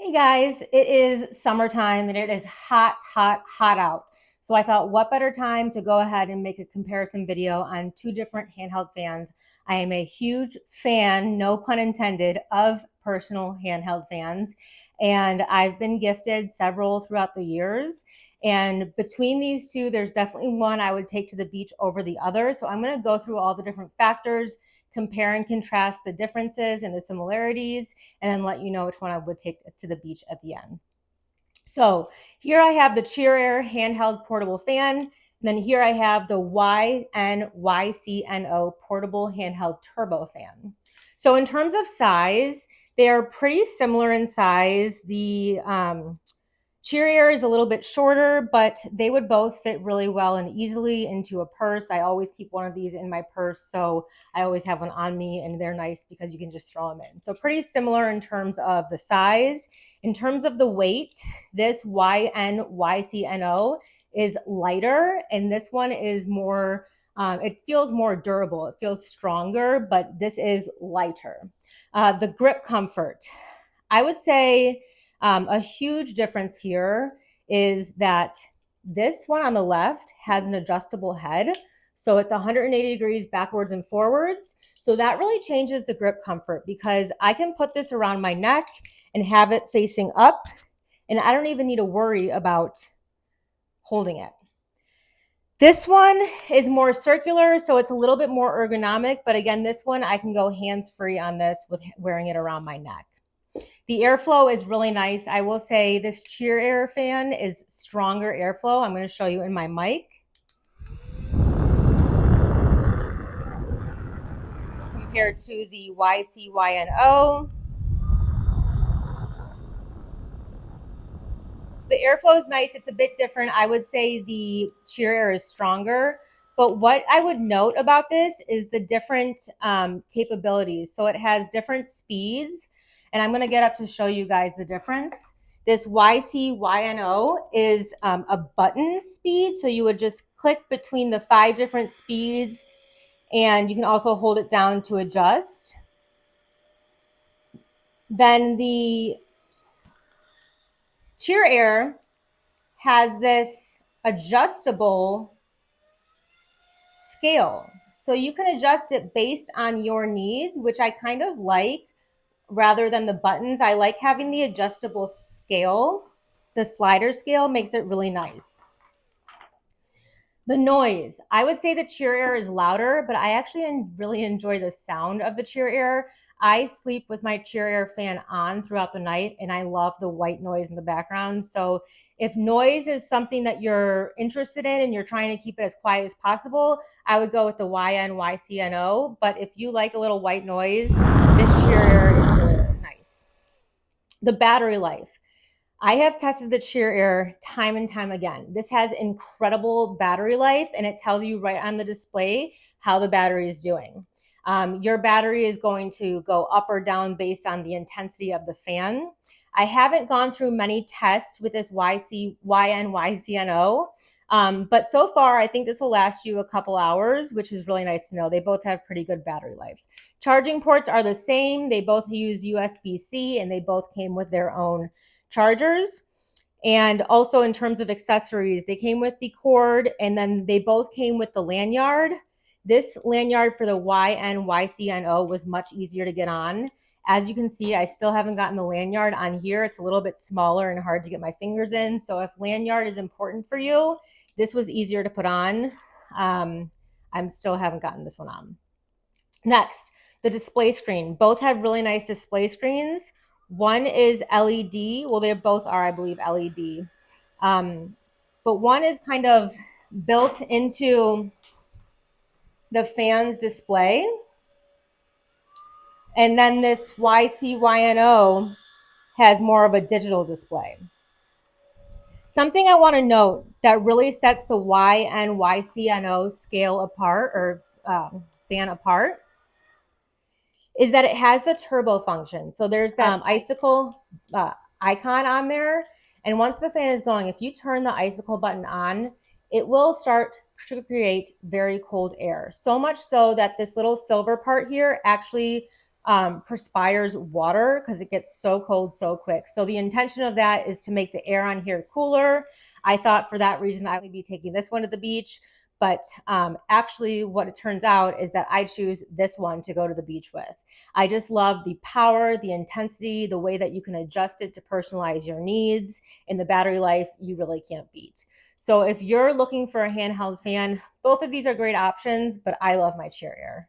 Hey guys, it is summertime and it is hot, hot, hot out. So I thought what better time to go ahead and make a comparison video on two different handheld fans. I am a huge fan, no pun intended, of personal handheld fans. And I've been gifted several throughout the years. And between these two, there's definitely one I would take to the beach over the other. So I'm going to go through all the different factors, compare and contrast the differences and the similarities, and then let you know which one I would take to the beach at the end. So here I have the Cheer Air handheld portable fan. And then here I have the YNYCNO portable handheld turbo fan. So in terms of size, they are pretty similar in size. The Cheer Air is a little bit shorter, but they would both fit really well and easily into a purse. I always keep one of these in my purse, so I always have one on me, and they're nice because you can just throw them in. So pretty similar in terms of the size. In terms of the weight, this YNYCNO is lighter, and this one is more, it feels more durable. It feels stronger, but this is lighter. The grip comfort, I would say a huge difference here is that this one on the left has an adjustable head. So it's 180 degrees backwards and forwards. So that really changes the grip comfort because I can put this around my neck and have it facing up, and I don't even need to worry about holding it. This one is more circular, so it's a little bit more ergonomic. But again, this one I can go hands-free on this with wearing it around my neck. The airflow is really nice. I will say this Cheer Air fan is stronger airflow. I'm going to show you in my mic. Compared to the YCYNO. So the airflow is nice. It's a bit different. I would say the Cheer Air is stronger. But what I would note about this is the different capabilities. So it has different speeds. And I'm going to get up to show you guys the difference. This YCYNO is a button speed. So you would just click between the 5 different speeds, and you can also hold it down to adjust. Then the Cheer Air has this adjustable scale. So you can adjust it based on your needs, which I kind of like rather than the buttons. I like having the adjustable scale. The slider scale makes it really nice. The noise, I would say the Cheer Air is louder, but I actually really enjoy the sound of the Cheer Air. I sleep with my Cheer Air fan on throughout the night, and I love the white noise in the background. So if noise is something that you're interested in and you're trying to keep it as quiet as possible, I would go with the YNYCNO. But if you like a little white noise, this Cheer Air is really nice. The battery life. I have tested the Cheer Air time and time again. This has incredible battery life, and it tells you right on the display how the battery is doing. Your battery is going to go up or down based on the intensity of the fan. I haven't gone through many tests with this YNYCNO, but so far I think this will last you a couple hours, which is really nice to know. They both have pretty good battery life. Charging ports are the same. They both use USB-C, and they both came with their own chargers. And also in terms of accessories, they came with the cord, and then they both came with the lanyard. This lanyard for the YNYCNO was much easier to get on. As you can see, I still haven't gotten the lanyard on here. It's a little bit smaller and hard to get my fingers in. So if lanyard is important for you, this was easier to put on. I still haven't gotten this one on. Next, the display screen. Both have really nice display screens. One is LED. Well, they both are, I believe, LED. But one is kind of built into the fan's display. And then this YCYNO has more of a digital display. Something I want to note that really sets the YNYCNO scale apart, or fan apart, is that it has the turbo function. So there's that icicle icon on there. And once the fan is going, if you turn the icicle button on, it will start to create very cold air. So much so that this little silver part here actually perspires water because it gets so cold so quick. So the intention of that is to make the air on here cooler. I thought for that reason I would be taking this one to the beach. But actually, what it turns out is that I choose this one to go to the beach with. I just love the power, the intensity, the way that you can adjust it to personalize your needs, and the battery life you really can't beat. So if you're looking for a handheld fan, both of these are great options, but I love my Cheerier.